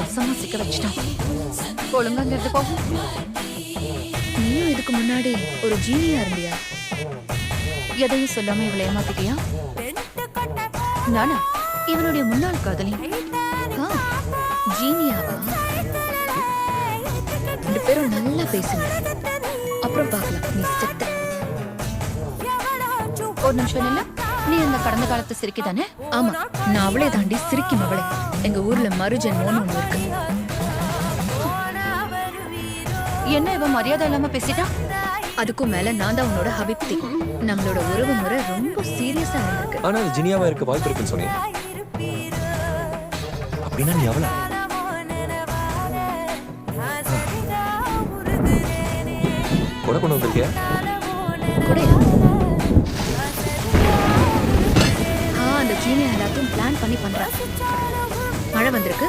வசமா சிக்க வச்சுட்டான். ஒழுங்கா இங்க இருந்து போகும். நீயும் இதுக்கு முன்னாடி ஒரு ஜீனியா இருந்தியா? எதையும் சொல்லாம இவளை ஏமாத்திட்டியா? நானா இவனுடைய முன்னாள் காதலி. ஆ, ஜீனியாவா? 2 பேரும் நல்லா பேசுங்க. அப்புறம் பார்க்கலாம். நீ செத்த. ஒரு நிமிஷம் இல்ல, நீ அந்த கடந்த காலத்து சிரிக்கி தானே? ஆமா, நான் அவளே தாண்டி சிரிக்கும் அவளே. எங்க ஊர்ல மறுஜென்மோன்னு ஒண்ணு இருக்கு. என்ன இவன் மரியாதை இல்லாம பேசிட்டா? அதுக்கும் மேல நான் தான் உன்னோட ஹபிப்தி. நம்மளோட உறவு முறை ரொம்ப சீரியஸா இருந்திருக்கு. ஆனா அது ஜினியாவா இருக்க வாய்ப்பு இருக்குன்னு சொன்னீங்க. அப்படின்னா நீ அவளா? கூட கொண்டு வந்திருக்கியா? கூடயா? அந்த ஜீனியா எல்லாத்தையும் பிளான் பண்ணி பண்றா. மழை வந்திருக்கு.